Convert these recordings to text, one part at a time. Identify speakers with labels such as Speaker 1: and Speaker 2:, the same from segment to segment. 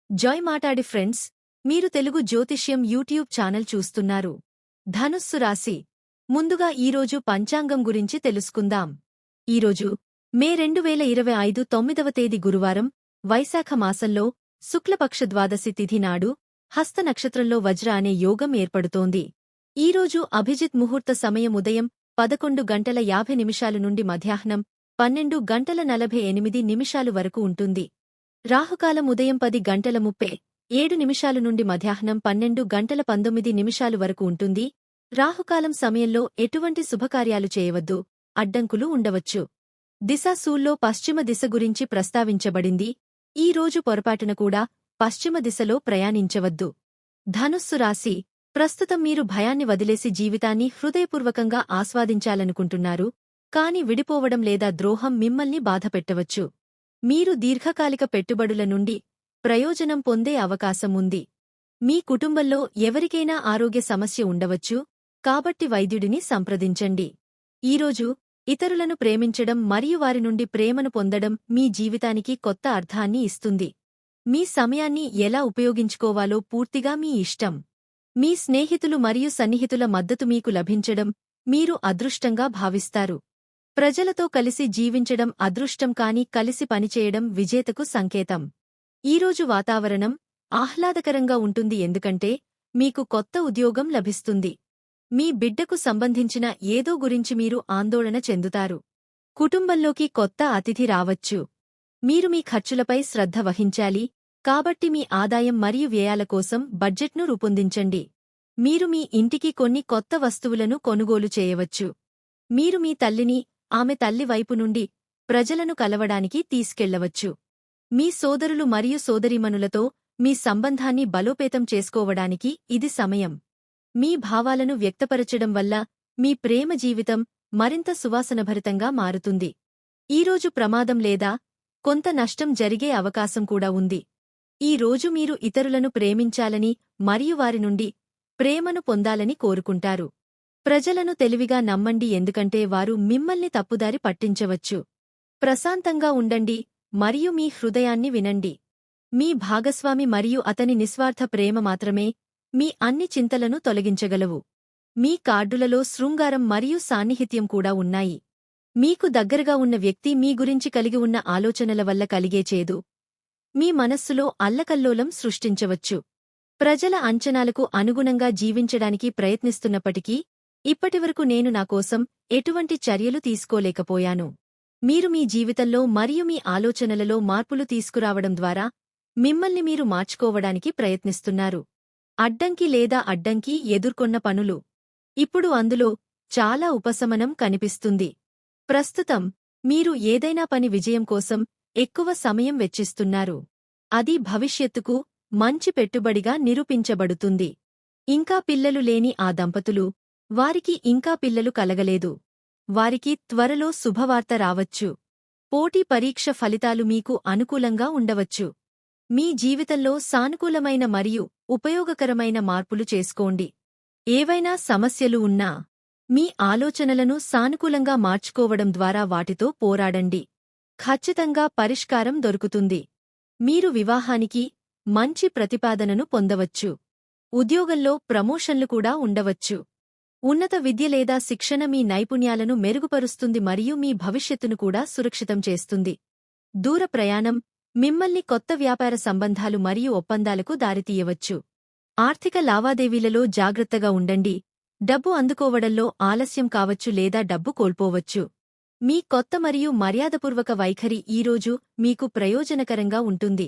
Speaker 1: Joy మాటాడి friends, మీరు తెలుగు జ్యోతిష్యం YouTube channel చూస్తున్నారు. ధనుస్సు రాశి. ముందుగా ఈరోజు పంచాంగం గురించి తెలుసుకుందాం. ఈరోజు మే 2025 9వ తేదీ గురువారం, వైశాఖ మాసంలో శుక్లపక్ష ద్వాదశి తిథి నాడు హస్త నక్షత్రంలో వజ్ర అనే యోగం ఏర్పడుతోంది. ఈరోజు అభిజిత్ ముహూర్త సమయం ఉదయం 11:50 నుండి మధ్యాహ్నం 12:48 వరకు ఉంటుంది. రాహుకాలం ఉదయం 10:37 నుండి మధ్యాహ్నం 12:19 వరకు ఉంటుంది. రాహుకాలం సమయంలో ఎటువంటి శుభకార్యాలు చేయవద్దు, అడ్డంకులు ఉండవచ్చు. దిశ సూల్లో పశ్చిమ దిశ గురించి ప్రస్తావించబడింది. ఈ రోజు పొరపాటున కూడా పశ్చిమ దిశలో ప్రయాణించవద్దు. ధనుస్సు రాశి. ప్రస్తుతం మీరు భయాన్ని వదిలేసి జీవితాన్ని హృదయపూర్వకంగా ఆస్వాదించాలనుకుంటున్నారు, కాని విడిపోవడం లేదా ద్రోహం మిమ్మల్ని బాధపెట్టవచ్చు. మీరు దీర్ఘకాలిక పెట్టుబడుల నుండి ప్రయోజనం పొందే అవకాశం ఉంది. మీ కుటుంబంలో ఎవరికైనా ఆరోగ్య సమస్య ఉండవచ్చు, కాబట్టి వైద్యుడిని సంప్రదించండి. ఈరోజు ఇతరులను ప్రేమించడం మరియు వారి నుండి ప్రేమను పొందడం మీ జీవితానికి కొత్త అర్థాన్ని ఇస్తుంది. మీ సమయాన్ని ఎలా ఉపయోగించుకోవాలో పూర్తిగా మీ ఇష్టం. మీ స్నేహితులు మరియు సన్నిహితుల మద్దతు మీకు లభించడం మీరు అదృష్టంగా భావిస్తారు. ప్రజలతో కలిసి జీవించడం అదృష్టం, కాని కలిసి పనిచేయడం విజేతకు సంకేతం. ఈరోజు వాతావరణం ఆహ్లాదకరంగా ఉంటుంది, ఎందుకంటే మీకు కొత్త ఉద్యోగం లభిస్తుంది. మీ బిడ్డకు సంబంధించిన ఏదో గురించి మీరు ఆందోళన చెందుతారు. కుటుంబంలోకి కొత్త అతిథి రావచ్చు. మీరు మీ ఖర్చులపై శ్రద్ధ వహించాలి, కాబట్టి మీ ఆదాయం మరియు వ్యయాల కోసం బడ్జెట్ను రూపొందించండి. మీరు మీ ఇంటికి కొన్ని కొత్త వస్తువులను కొనుగోలు చేయవచ్చు. మీరు మీ తల్లిని ఆమె తల్లి వైపు నుండి ప్రజలను కలవడానికి తీసుకెళ్లవచ్చు. మీ సోదరులు మరియు సోదరీమణులతో మీ సంబంధాన్ని బలోపేతం చేసుకోవడానికి ఇది సమయం. మీ భావాలను వ్యక్తపరచడం వల్ల మీ ప్రేమ జీవితం మరింత సువాసనభరితంగా మారుతుంది. ఈరోజు ప్రమాదం లేదా కొంత నష్టం జరిగే అవకాశం కూడా ఉంది. ఈ రోజు మీరు ఇతరులను ప్రేమించాలని మరియు వారి నుండి ప్రేమను పొందాలని కోరుకుంటారు. ప్రజలను తెలివిగా నమ్మండి, ఎందుకంటే వారు మిమ్మల్ని తప్పుదారి పట్టించవచ్చు. ప్రశాంతంగా ఉండండి మరియు మీ హృదయాన్ని వినండి. మీ భాగస్వామి మరియు అతని నిస్వార్థ ప్రేమ మాత్రమే మీ అన్ని చింతలను తొలగించగలవు. మీ కార్డులలో శృంగారం మరియు సాన్నిహిత్యం కూడా ఉన్నాయి. మీకు దగ్గరగా ఉన్న వ్యక్తి మీ గురించి కలిగి ఉన్న ఆలోచనల వల్ల కలిగే చేదు మీ మనస్సులో అల్లకల్లోలం సృష్టించవచ్చు. ప్రజల అంచనాలకు అనుగుణంగా జీవించడానికి ప్రయత్నిస్తున్నప్పటికీ ఇప్పటివరకు నేను నా కోసం ఎటువంటి చర్యలు తీసుకోలేకపోయాను. మీరు మీ జీవితంలో మరియు మీ ఆలోచనలలో మార్పులు తీసుకురావడం ద్వారా మిమ్మల్ని మీరు మార్చుకోవడానికి ప్రయత్నిస్తున్నారు. అడ్డంకి లేదా అడ్డంకి ఎదుర్కొన్న పనులు ఇప్పుడు అందులో చాలా ఉపశమనం కనిపిస్తుంది. ప్రస్తుతం మీరు ఏదైనా పని విజయం కోసం ఎక్కువ సమయం వెచ్చిస్తున్నారు. అది భవిష్యత్తుకు మంచి పెట్టుబడిగా నిరూపించబడుతుంది. ఇంకా పిల్లలు లేని ఆ దంపతులు, వారికి ఇంకా పిల్లలు కలగలేదు, వారికి త్వరలో శుభవార్త రావచ్చు. పోటీ పరీక్ష ఫలితాలు మీకు అనుకూలంగా ఉండవచ్చు. మీ జీవితంలో సానుకూలమైన మరియు ఉపయోగకరమైన మార్పులు చేసుకోండి. ఏవైనా సమస్యలు ఉన్నా మీ ఆలోచనలను సానుకూలంగా మార్చుకోవడం ద్వారా వాటితో పోరాడండి. ఖచ్చితంగా పరిష్కారం దొరుకుతుంది. మీరు వివాహానికి మంచి ప్రతిపాదనను పొందవచ్చు. ఉద్యోగంలో ప్రమోషన్లు కూడా ఉండవచ్చు. ఉన్నత విద్య లేదా శిక్షణ మీ నైపుణ్యాలను మెరుగుపరుస్తుంది మరియు మీ భవిష్యత్తును కూడా సురక్షితం చేస్తుంది. దూర ప్రయాణం మిమ్మల్ని కొత్త వ్యాపార సంబంధాలు మరియు ఒప్పందాలకు దారితీయవచ్చు. ఆర్థిక లావాదేవీలలో జాగ్రత్తగా ఉండండి. డబ్బు అందుకోవడంలో ఆలస్యం కావచ్చు లేదా డబ్బు కోల్పోవచ్చు. మీ కొత్త మరియు మర్యాదపూర్వక వైఖరి ఈరోజు మీకు ప్రయోజనకరంగా ఉంటుంది.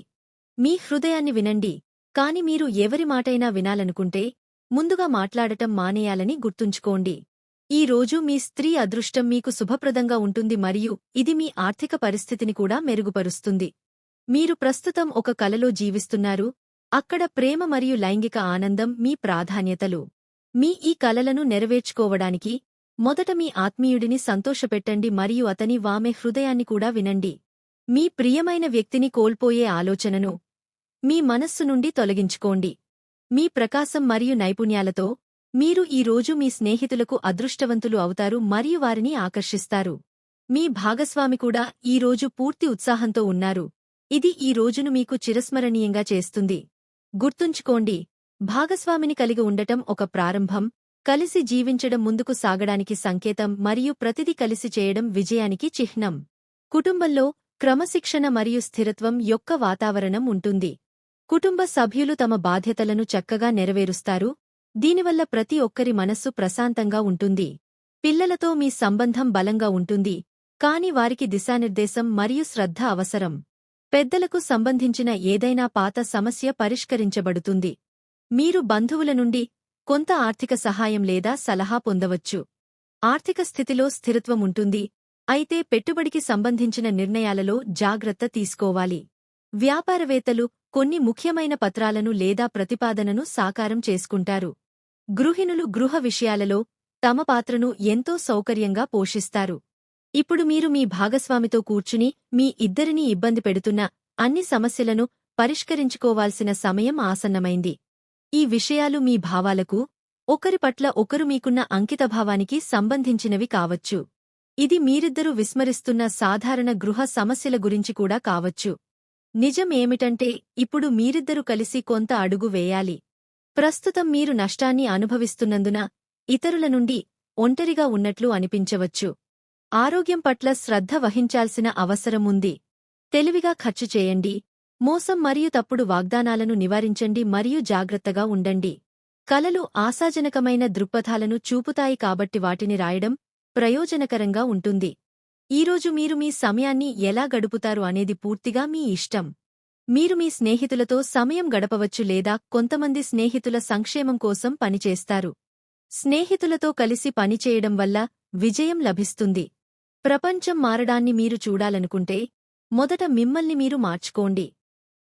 Speaker 1: మీ హృదయాన్ని వినండి, కాని మీరు ఎవరి మాటైనా వినాలనుకుంటే ముందుగా మాట్లాడటం మానేయాలని గుర్తుంచుకోండి. ఈ రోజు మీ స్త్రీ అదృష్టం మీకు శుభప్రదంగా ఉంటుంది మరియు ఇది మీ ఆర్థిక పరిస్థితిని కూడా మెరుగుపరుస్తుంది. మీరు ప్రస్తుతం ఒక కలలో జీవిస్తున్నారు, అక్కడ ప్రేమ మరియు లైంగిక ఆనందం మీ ప్రాధాన్యతలు. మీ ఈ కలలను నెరవేర్చుకోవడానికి మొదట మీ ఆత్మీయుడిని సంతోషపెట్టండి మరియు అతని/ఆమె హృదయాన్ని కూడా వినండి. మీ ప్రియమైన వ్యక్తిని కోల్పోయే ఆలోచనను మీ మనస్సు నుండి తొలగించుకోండి. మీ ప్రకాశం మరియు నైపుణ్యాలతో మీరు ఈ రోజు మీ స్నేహితులకు అదృష్టవంతులు అవుతారు మరియు వారిని ఆకర్షిస్తారు. మీ భాగస్వామి కూడా ఈ రోజు పూర్తి ఉత్సాహంతో ఉన్నారు, ఇది ఈ రోజును మీకు చిరస్మరణీయంగా చేస్తుంది. గుర్తుంచుకోండి, భాగస్వామిని కలిగి ఉండటం ఒక ప్రారంభం, కలిసి జీవించడం ముందుకు సాగడానికి సంకేతం మరియు ప్రతిదీ కలిసి చేయడం విజయానికి చిహ్నం. కుటుంబంలో క్రమశిక్షణ మరియు స్థిరత్వం యొక్క వాతావరణం ఉంటుంది. కుటుంబ సభ్యులు తమ బాధ్యతలను చక్కగా నెరవేరుస్తారు, దీనివల్ల ప్రతి ఒక్కరి మనస్సు ప్రశాంతంగా ఉంటుంది. పిల్లలతో మీ సంబంధం బలంగా ఉంటుంది, కాని వారికి దిశానిర్దేశం మరియు శ్రద్ధ అవసరం. పెద్దలకు సంబంధించిన ఏదైనా పాత సమస్య పరిష్కరించబడుతుంది. మీరు బంధువుల నుండి కొంత ఆర్థిక సహాయం లేదా సలహా పొందవచ్చు. ఆర్థిక స్థితిలో స్థిరత్వం ఉంటుంది, అయితే పెట్టుబడికి సంబంధించిన నిర్ణయాలలో జాగ్రత్త తీసుకోవాలి. వ్యాపారవేత్తలు కొన్ని ముఖ్యమైన పత్రాలను లేదా ప్రతిపాదనను సాకారం చేసుకుంటారు. గృహిణులు గృహ విషయాలలో తమ పాత్రను ఎంతో సౌకర్యంగా పోషిస్తారు. ఇప్పుడు మీరు మీ భాగస్వామితో కూర్చుని మీ ఇద్దరినీ ఇబ్బంది పెడుతున్న అన్ని సమస్యలను పరిష్కరించుకోవాల్సిన సమయం ఆసన్నమైంది. ఈ విషయాలు మీ భావాలకు, ఒకరి పట్ల ఒకరు మీకున్న అంకితభావానికి సంబంధించినవి కావచ్చు. ఇది మీరిద్దరూ విస్మరిస్తున్న సాధారణ గృహ సమస్యల గురించి కూడా కావచ్చు. నిజం ఏమిటంటే, ఇప్పుడు మీరిద్దరూ కలిసి కొంత అడుగు వేయాలి. ప్రస్తుతం మీరు నష్టాన్ని అనుభవిస్తున్నందున ఇతరుల నుండి ఒంటరిగా ఉన్నట్లు అనిపించవచ్చు. ఆరోగ్యం పట్ల శ్రద్ధ వహించాల్సిన అవసరముంది. తెలివిగా ఖర్చు చేయండి, మోసం మరియు తప్పుడు వాగ్దానాలను నివారించండి మరియు జాగ్రత్తగా ఉండండి. కలలు ఆశాజనకమైన దృక్పథాలను చూపుతాయి కాబట్టి వాటిని రాయడం ప్రయోజనకరంగా ఉంటుంది. ఈరోజు మీరు మీ సమయాన్ని ఎలా గడుపుతారు అనేది పూర్తిగా మీ ఇష్టం. మీరు మీ స్నేహితులతో సమయం గడపవచ్చు లేదా కొంతమంది స్నేహితుల సంక్షేమం కోసం పనిచేస్తారు. స్నేహితులతో కలిసి పనిచేయడం వల్ల విజయం లభిస్తుంది. ప్రపంచం మారడాన్ని మీరు చూడాలనుకుంటే మొదట మిమ్మల్ని మీరు మార్చుకోండి.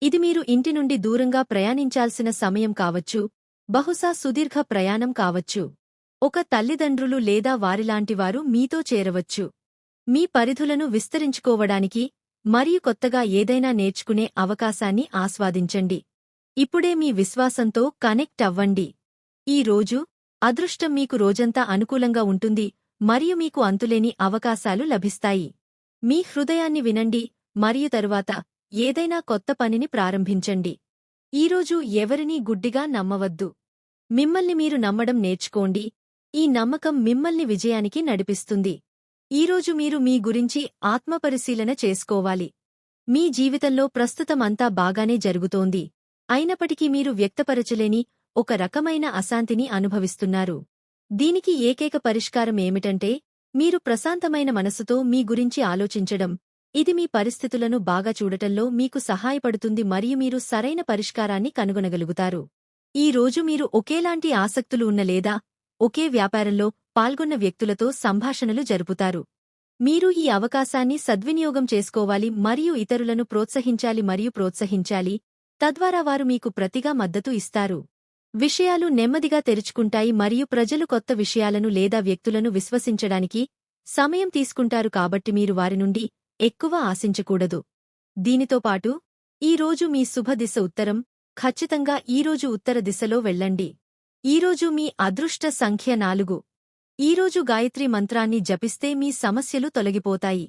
Speaker 1: ఇది మీరు ఇంటి నుండి దూరంగా ప్రయాణించాల్సిన సమయం కావచ్చు, బహుశా సుదీర్ఘ ప్రయాణం కావచ్చు. ఒక తల్లిదండ్రులు లేదా వారిలాంటివారు మీతో చేరవచ్చు. మీ పరిధులను విస్తరించుకోవడానికి మరియు కొత్తగా ఏదైనా నేర్చుకునే అవకాశాన్ని ఆస్వాదించండి. ఇప్పుడే మీ విశ్వాసంతో కనెక్ట్ అవ్వండి. ఈ రోజు అదృష్టం మీకు రోజంతా అనుకూలంగా ఉంటుంది మరియు మీకు అంతులేని అవకాశాలు లభిస్తాయి. మీ హృదయాన్ని వినండి మరియు తరువాత ఏదైనా కొత్త పనిని ప్రారంభించండి. ఈరోజు ఎవరినీ గుడ్డిగా నమ్మవద్దు. మిమ్మల్ని మీరు నమ్మడం నేర్చుకోండి. ఈ నమ్మకం మిమ్మల్ని విజయానికి నడిపిస్తుంది. ఈరోజు మీరు మీ గురించి ఆత్మపరిశీలన చేసుకోవాలి. మీ జీవితంలో ప్రస్తుతం అంతా బాగానే జరుగుతోంది, అయినప్పటికీ మీరు వ్యక్తపరచలేని ఒక రకమైన అశాంతిని అనుభవిస్తున్నారు. దీనికి ఏకైక పరిష్కారం ఏమిటంటే, మీరు ప్రశాంతమైన మనసుతో మీ గురించి ఆలోచించడం. ఇది మీ పరిస్థితులను బాగా చూడటంలో మీకు సహాయపడుతుంది మరియు మీరు సరైన పరిష్కారాన్ని కనుగొనగలుగుతారు. ఈ రోజు మీరు ఒకేలాంటి ఆసక్తులు ఉన్న లేదా ఒకే వ్యాపారంలో పాల్గొన్న వ్యక్తులతో సంభాషణలు జరుపుతారు. మీరు ఈ అవకాశాన్ని సద్వినియోగం చేసుకోవాలి మరియు ఇతరులను ప్రోత్సహించాలి, తద్వారా వారు మీకు ప్రతిగా మద్దతు ఇస్తారు. విషయాలు నెమ్మదిగా తెరుచుకుంటాయి మరియు ప్రజలు కొత్త విషయాలను లేదా వ్యక్తులను విశ్వసించడానికి సమయం తీసుకుంటారు కాబట్టి మీరు వారి నుండి ఎక్కువ ఆశించకూడదు. దీనితో పాటు ఈరోజు మీ శుభదిశ ఉత్తరం, ఖచ్చితంగా ఈరోజు ఉత్తర దిశలో వెళ్ళండి. ఈరోజు మీ అదృష్ట సంఖ్య 4. ఈరోజు గాయత్రీ మంత్రాన్ని జపిస్తే మీ సమస్యలు తొలగిపోతాయి.